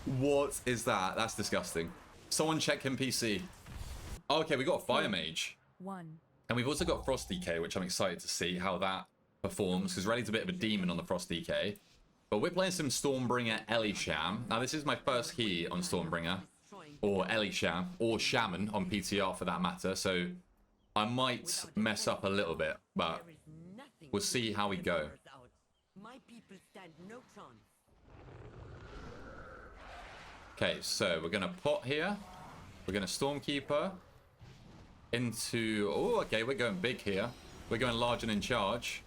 What is that? That's disgusting. Someone check him PC. Oh, okay, we got a Fire Mage. One. And we've also got Frost DK, which I'm excited to see how that performs, because Reddy's a bit of a demon on the Frost DK. But we're playing some Stormbringer Sham. Now, this is my first key on Stormbringer, or Sham, or Shaman on PTR for that matter, so I might mess up a little bit, but we'll see how we go. My people stand no chance. Okay, so we're going to pot here. We're going to Stormkeeper into... Oh, okay, we're going big here. We're going large and in charge.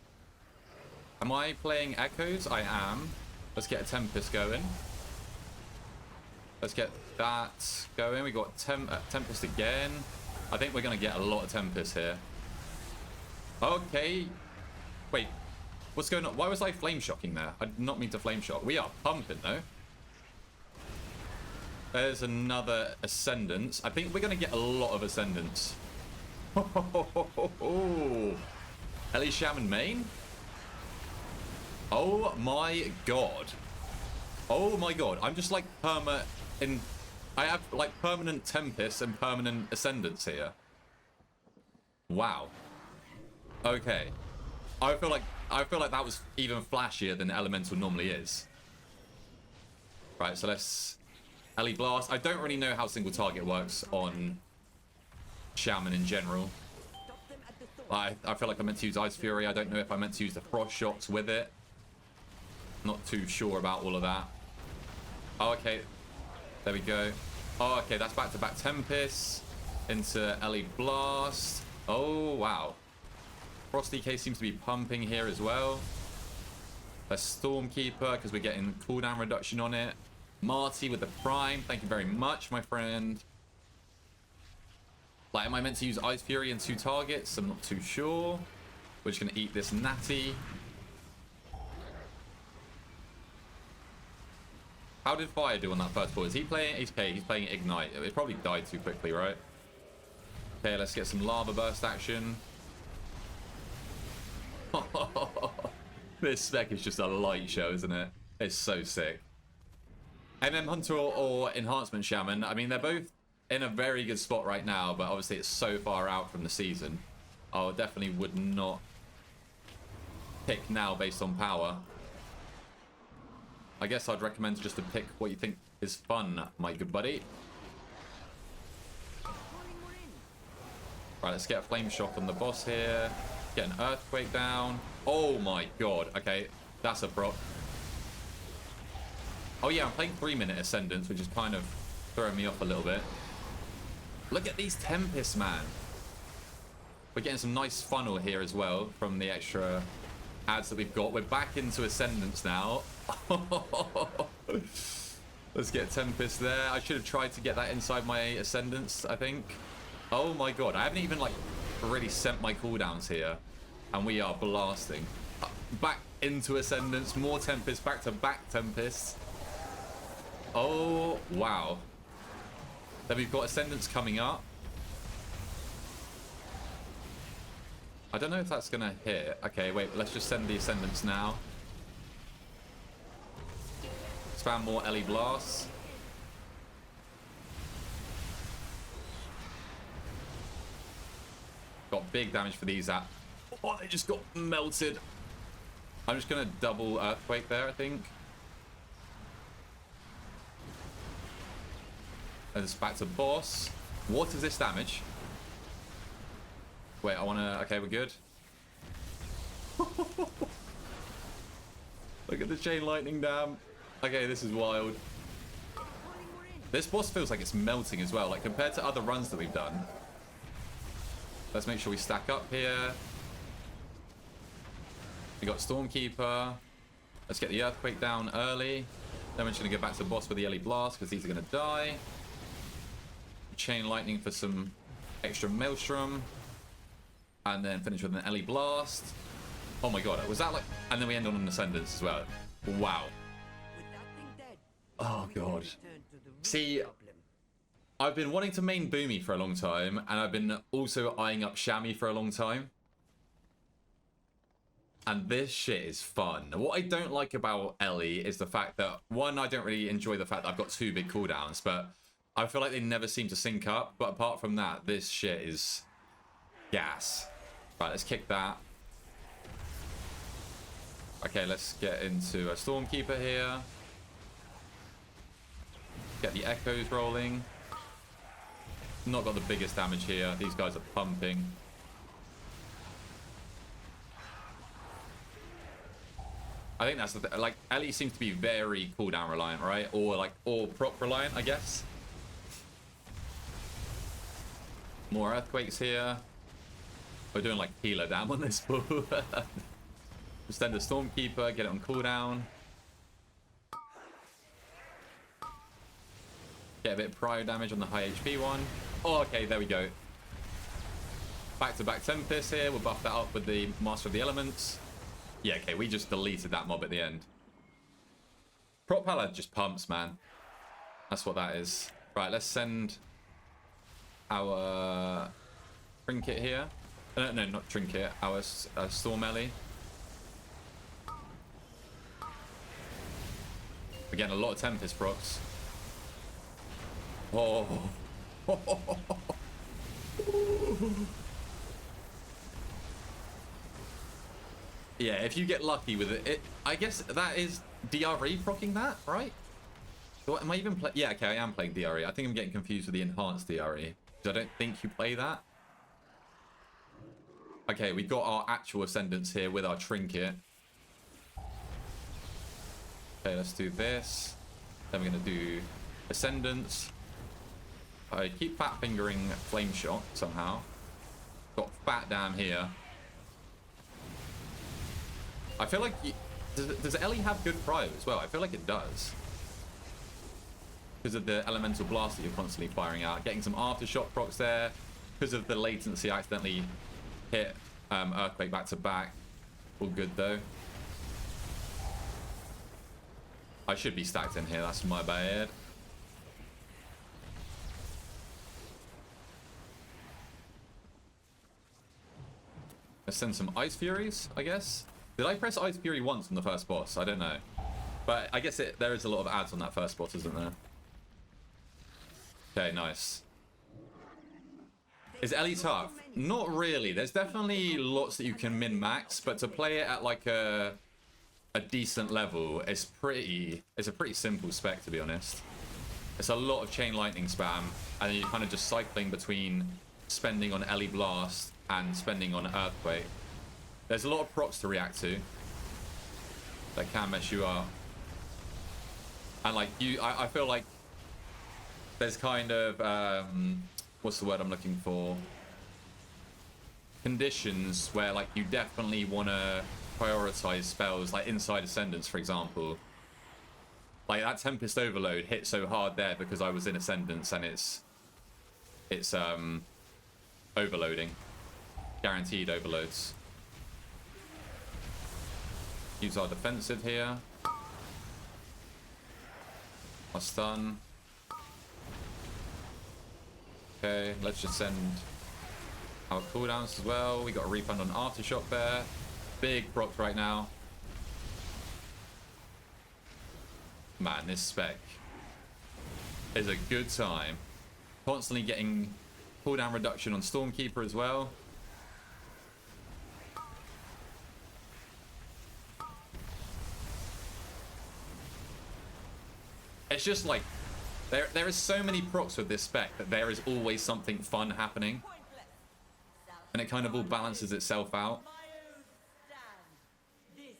Am I playing Echoes? I am. Let's get a Tempest going. Let's get that going. We got Tempest again. I think we're going to get a lot of Tempest here. Okay. Wait. What's going on? Why was I flame shocking there? I did not mean to flame shock. We are pumping, though. There's another Ascendance. I think we're going to get a lot of Ascendance. Ellie Shaman main? Oh my god. Oh my god. I'm just like I have like permanent Tempest and permanent Ascendance here. Wow. Okay. I feel like that was even flashier than Elemental normally is. Right, so let's Ellie Blast. I don't really know how single target works on Shaman in general. I feel like I meant to use Ice Fury. I don't know if I meant to use the Frost Shots with it. Not too sure about all of that. Oh, okay. There we go. Oh, okay. That's back-to-back Tempest into Ellie Blast. Oh, wow. Frost DK seems to be pumping here as well. A Stormkeeper because we're getting cooldown reduction on it. Marty with the Prime. Thank you very much, my friend. Like, am I meant to use Ice Fury in 2 targets? I'm not too sure. We're just going to eat this Natty. How did Fire do on that first ball? Is he playing? He's playing Ignite. It probably died too quickly, right? Okay, let's get some Lava Burst action. This spec is just a light show, isn't it? It's so sick. MM Hunter or Enhancement Shaman. I mean, they're both in a very good spot right now, but obviously it's so far out from the season. I definitely would not pick now based on power. I guess I'd recommend just to pick what you think is fun, my good buddy. Right, let's get a Flame Shock on the boss here. Get an Earthquake down. Oh my god. Okay, that's a proc. Oh yeah, I'm playing 3-minute Ascendance, which is kind of throwing me off a little bit. Look at these Tempests, man. We're getting some nice funnel here as well from the extra ads that we've got. We're back into Ascendance now. Let's get Tempest there. I should have tried to get that inside my Ascendance, I think. Oh my god, I haven't even like really sent my cooldowns here. And we are blasting. Back into Ascendance, more Tempest, back to back Tempest. Oh, wow. Then we've got Ascendance coming up. I don't know if that's going to hit. Okay, wait, let's just send the Ascendance now. Spam more Ellie Blasts. Got big damage for these at... Oh, they just got melted. I'm just going to double Earthquake there, I think. And it's back to boss. What is this damage? Wait, I want to... Okay, we're good. Look at the Chain Lightning Dam. Okay, this is wild. This boss feels like it's melting as well. Like, compared to other runs that we've done. Let's make sure we stack up here. We got Stormkeeper. Let's get the Earthquake down early. Then we're just going to go back to the boss with the Ellie Blast because these are going to die. Chain Lightning for some extra Maelstrom. And then finish with an Ellie Blast. Oh my god, was that like... And then we end on an Ascendance as well. Wow. Oh god. See, I've been wanting to main Boomy for a long time, and I've been also eyeing up Shammy for a long time. And this shit is fun. What I don't like about Ellie is the fact that, one, I don't really enjoy the fact that I've got 2 big cooldowns, but I feel like they never seem to sync up. But apart from that, this shit is gas. Right, let's kick that. Okay, let's get into a Stormkeeper here. Get the echoes rolling. Not got the biggest damage here. These guys are pumping. I think that's the like Ellie seems to be very cooldown reliant, right? Or prop reliant, I guess. More earthquakes here. We're doing like healer down on this bull. Extend the Stormkeeper, get it on cooldown. Get a bit of prio damage on the high HP one. Oh, okay, there we go. Back-to-back Tempest here. We'll buff that up with the Master of the Elements. Yeah, okay, we just deleted that mob at the end. Prop Pala just pumps, man. That's what that is. Right, let's send our Trinket here. No, not Trinket. Our Storm Ellie. We're getting a lot of Tempest procs. Oh. Yeah, if you get lucky with it, I guess that is DRE proccing that, right? Am I even playing? Yeah, okay, I am playing DRE. I think I'm getting confused with the enhanced DRE, because I don't think you play that. Okay, we got our actual Ascendants here with our Trinket. Okay, let's do this. Then we're going to do Ascendants. I keep fat fingering Flame Shot somehow. Got Fat Dam here. I feel like... Does Ellie have good prio as well? I feel like it does. Because of the Elemental Blast that you're constantly firing out. Getting some Aftershock procs there. Because of the latency, I accidentally hit Earthquake back to back. All good though. I should be stacked in here, that's my bad. Let's send some Ice Furies, I guess. Did I press Ice Fury once on the first boss? I don't know. But I guess there is a lot of ads on that first boss, isn't there? Okay, nice. Is Ellie tough? Not really. There's definitely lots that you can min-max, but to play it at like a decent level, it's a pretty simple spec, to be honest. It's a lot of Chain Lightning spam, and then you're kind of just cycling between spending on Ellie Blast and spending on Earthquake. There's a lot of procs to react to that can mess you up. And like I feel like there's kind of what's the word I'm looking for? Conditions where like you definitely want to prioritize spells, like inside Ascendance, for example. Like that Tempest Overload hit so hard there because I was in Ascendance, and it's overloading, guaranteed overloads. Use our defensive here. Our stun. Okay, let's just send our cooldowns as well. We got a refund on Aftershock there. Big procs right now. Man, this spec is a good time. Constantly getting cooldown reduction on Stormkeeper as well. It's just like there is so many procs with this spec that there is always something fun happening, and it kind of all balances itself out. Let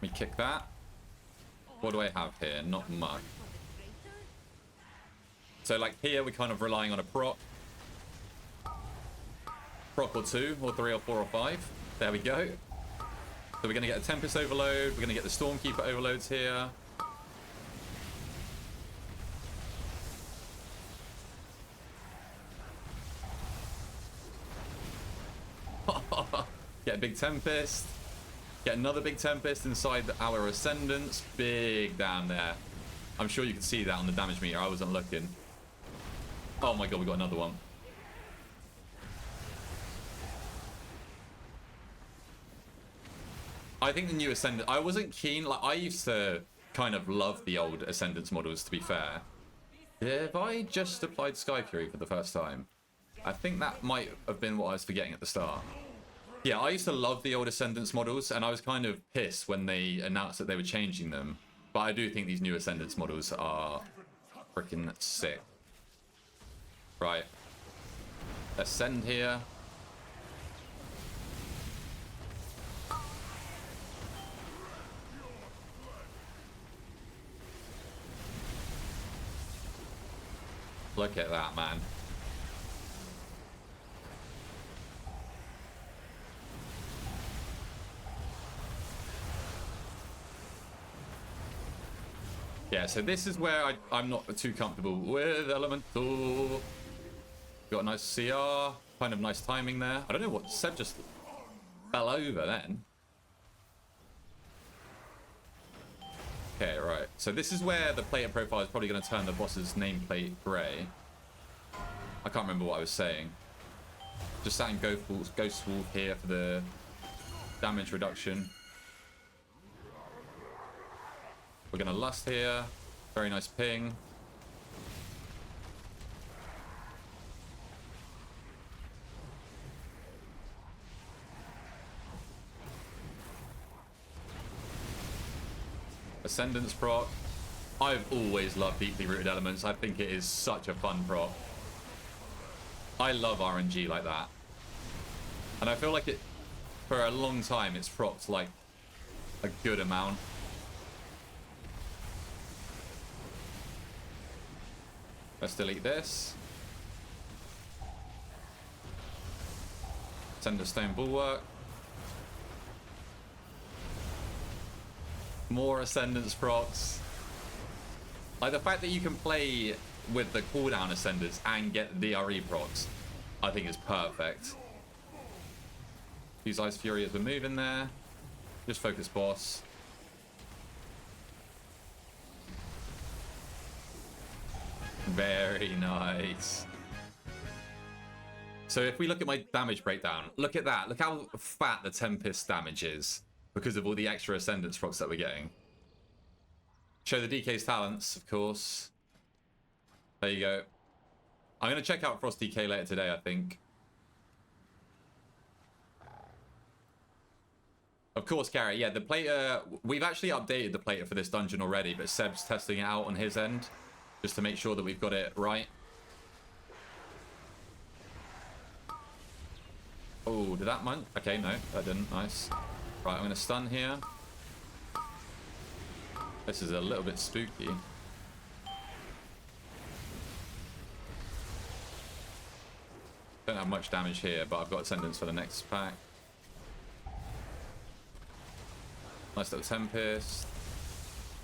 me kick that. What do I have here? Not much. So like here we're kind of relying on a proc or 2 or 3 or 4 or 5. There we go. So we're going to get a Tempest Overload. We're going to get the Stormkeeper Overloads here. Get a big Tempest. Get another big Tempest inside our Ascendants. Big damn there. I'm sure you can see that on the damage meter. I wasn't looking. Oh my god, we got another one. I think the new Ascendant... I wasn't keen. Like, I used to kind of love the old Ascendance models, to be fair. Have I just applied Sky Fury for the first time? I think that might have been what I was forgetting at the start. Yeah, I used to love the old Ascendance models, and I was kind of pissed when they announced that they were changing them. But I do think these new Ascendance models are freaking sick. Right. Ascend here. Look at that, man. Yeah, so this is where I'm not too comfortable with Elemental. Got a nice CR. Kind of nice timing there. I don't know what... Seb just fell over then. Okay, right. So this is where the player profile is probably going to turn the boss's nameplate grey. I can't remember what I was saying. Just setting Ghost Wolf here for the damage reduction. We're going to Lust here. Very nice ping. Ascendance proc. I've always loved Deeply Rooted Elements. I think it is such a fun proc. I love RNG like that. And I feel like it, for a long time, it's procced like a good amount. Let's delete this. Send a Stone Bulwark. More Ascendance procs. Like the fact that you can play with the cooldown Ascendants and get the DRE procs, I think is perfect. Use Ice Fury as we're moving there. Just focus boss. Very nice. So if we look at my damage breakdown, look at that. Look how fat the Tempest damage is because of all the extra Ascendance procs that we're getting. Show the DK's talents, of course. There you go. I'm going to check out Frost DK later today, I think. Of course, Gary. Yeah, the plater... We've actually updated the plater for this dungeon already, but Seb's testing it out on his end, just to make sure that we've got it right. Oh, did that monk? Okay, no, that didn't. Nice. Right, I'm going to stun here. This is a little bit spooky. Don't have much damage here, but I've got Ascendance for the next pack. Nice little Tempest.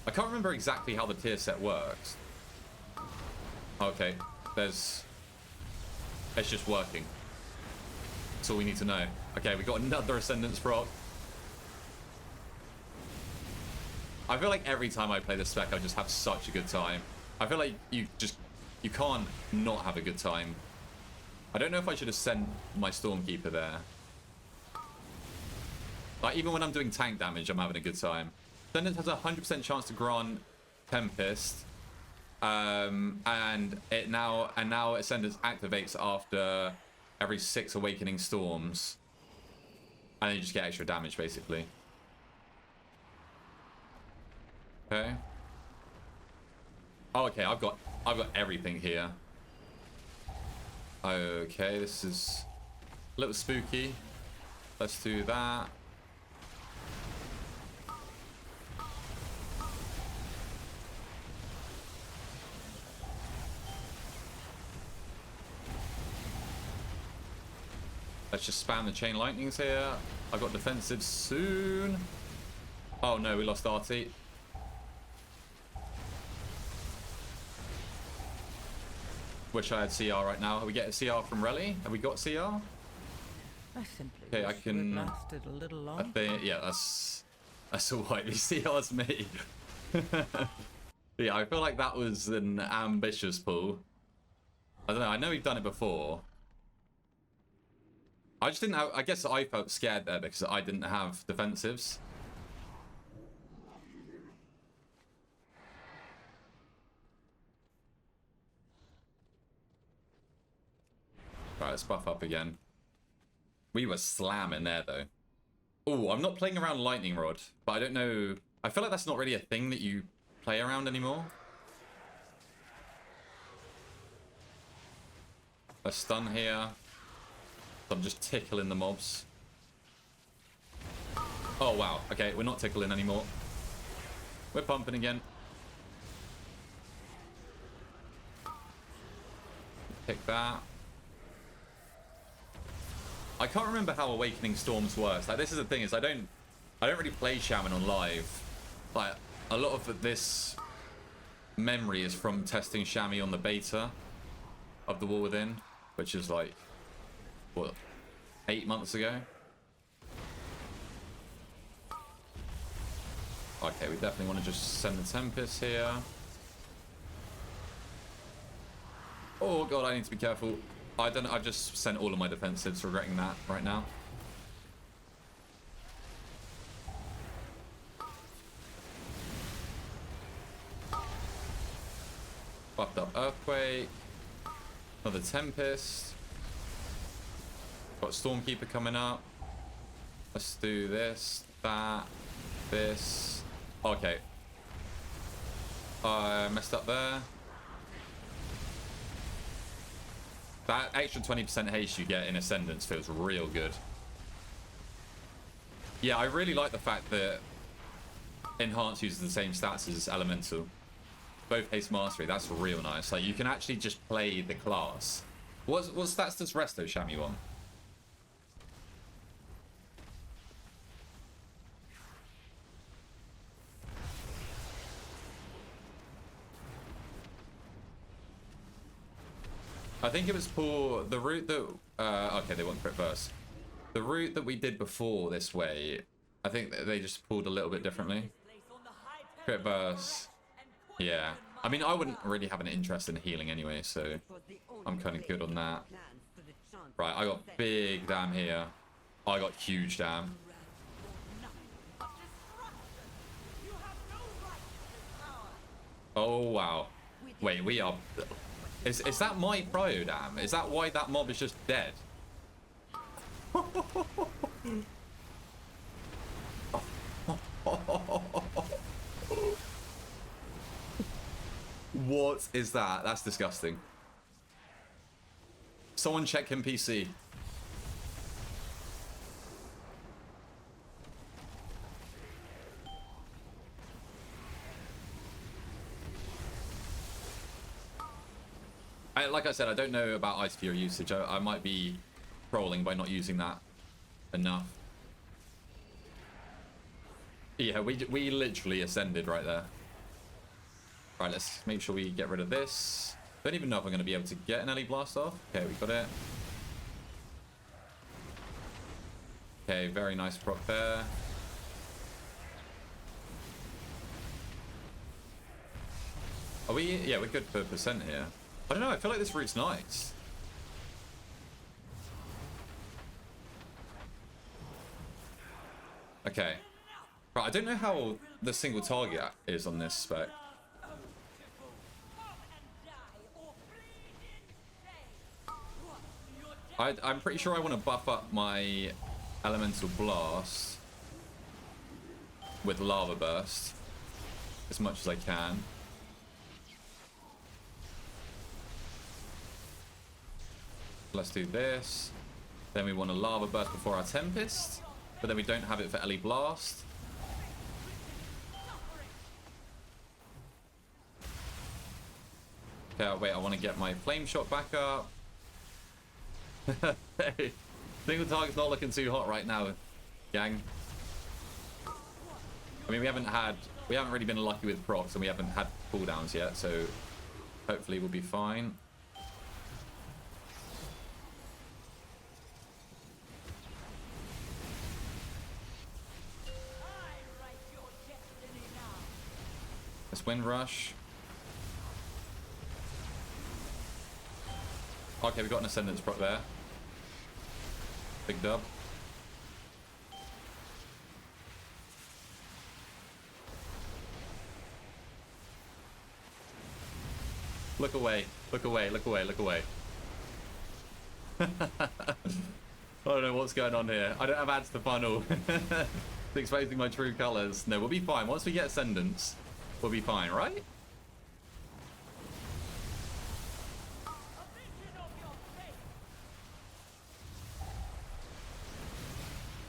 I can't remember exactly how the tier set works. Okay, it's just working. That's all we need to know. Okay, we got another Ascendance proc. I feel like every time I play this spec, I just have such a good time. I feel like you can't not have a good time. I don't know if I should have sent my Stormkeeper there. Like, even when I'm doing tank damage, I'm having a good time. Ascendance has a 100% chance to grant Tempest. And now Ascendance activates after every 6 Awakening Storms. And then you just get extra damage, basically. Okay. Oh, okay, I've got everything here. Okay, this is a little spooky. Let's do that. Let's just spam the chain lightnings here. I've got defensive soon. Oh no, we lost RT. Wish I had CR right now. Are we getting CR from Relly? Have we got CR? I simply Okay, I wish can. it lasted a little longer. I think, yeah, that's all right. CR's me. Yeah, I feel like that was an ambitious pull. I don't know. I know we've done it before. I just didn't have. I guess I felt scared there because I didn't have defensives. Right, let's buff up again. We were slamming there, though. Oh, I'm not playing around Lightning Rod, but I don't know. I feel like that's not really a thing that you play around anymore. A stun here. So I'm just tickling the mobs. Oh, wow. Okay, we're not tickling anymore. We're pumping again. Pick that. I can't remember how Awakening Storms works. Like, this is the thing, is I don't really play Shaman on live. Like, a lot of this memory is from testing Shammy on the beta of The War Within, which is like, what, 8 months ago? Okay, we definitely want to just send the Tempest here. Oh god, I need to be careful. I don't know, I've just sent all of my defensives, regretting that right now. Buffed up Earthquake. Another Tempest. Got Stormkeeper coming up. Let's do this, that, this. Okay. I messed up there. That extra 20% haste you get in Ascendance feels real good. Yeah, I really like the fact that Enhance uses the same stats as Elemental. Both haste mastery, that's real nice. Like, you can actually just play the class. What stats does Resto Shami on? I think it was for the route that... okay, they want crit burst. The route that we did before this way, I think they just pulled a little bit differently. Crit burst. Yeah. I mean, I wouldn't really have an interest in healing anyway, so I'm kind of good on that. Right, I got big dam here. I got huge dam. Oh, wow. Wait, we are... Is that my cryo dam? Is that why that mob is just dead? What is that? That's disgusting. Someone check him PC. Like I said, I don't know about Ice Fury usage. I might be trolling by not using that enough. Yeah, we literally ascended right there. Right, let's make sure we get rid of this. Don't even know if I'm going to be able to get an LE Blast off. Okay, we got it. Okay, very nice proc there. Are we? Yeah, we're good for percent here. I don't know, I feel like this route's nice. Okay. Right, I don't know how the single target is on this spec. I'm pretty sure I want to buff up my Elemental Blast with Lava Burst as much as I can. Let's do this. Then we want a Lava Burst before our Tempest, but then we don't have it for LE Blast. Okay, wait, I want to get my Flame Shot back up. Hey, single target's not looking too hot right now, gang. I mean, we haven't really been lucky with procs, and we haven't had cooldowns yet, so hopefully we'll be fine. Let's Wind Rush. Okay, we got an Ascendance proc there. Big dub. Look away, look away, look away, look away. I don't know what's going on here. I don't have ads to funnel. It's exposing my true colors. No, we'll be fine. Once we get Ascendants, we'll be fine, right?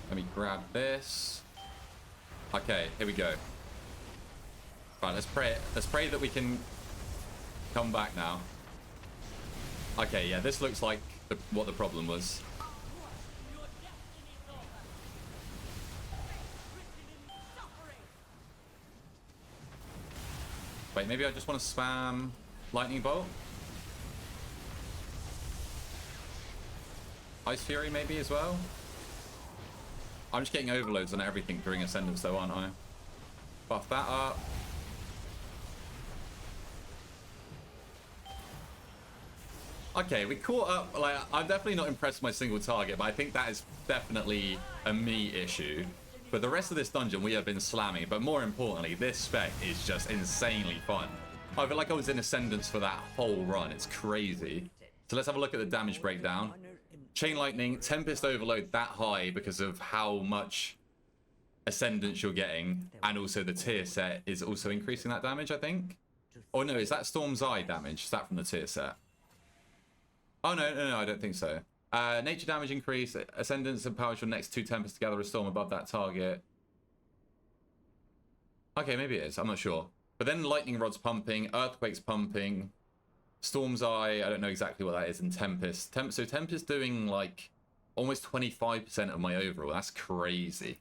Let me grab this. Okay, here we go. Right, let's pray. Let's pray that we can come back now. Okay, yeah, this looks like what the problem was. Wait, maybe I just want to spam Lightning Bolt? Ice Fury maybe as well? I'm just getting overloads on everything during Ascendance though, aren't I? Buff that up. Okay, we caught up. Like, I'm definitely not impressed with my single target, but I think that is definitely a me issue. But the rest of this dungeon, we have been slamming. But more importantly, this spec is just insanely fun. I feel like I was in Ascendance for that whole run. It's crazy. So let's have a look at the damage breakdown. Chain Lightning, Tempest Overload that high because of how much Ascendance you're getting. And also the tier set is also increasing that damage, I think. Oh no, is that Storm's Eye damage? Is that from the tier set? Oh no, I don't think so. Nature damage increase. Ascendance empowers your next 2 Tempests to gather a storm above that target. Okay, maybe it is. I'm not sure. But then Lightning Rod's pumping. Earthquake's pumping. Storm's Eye, I don't know exactly what that is. And Tempest. So Tempest doing like almost 25% of my overall. That's crazy.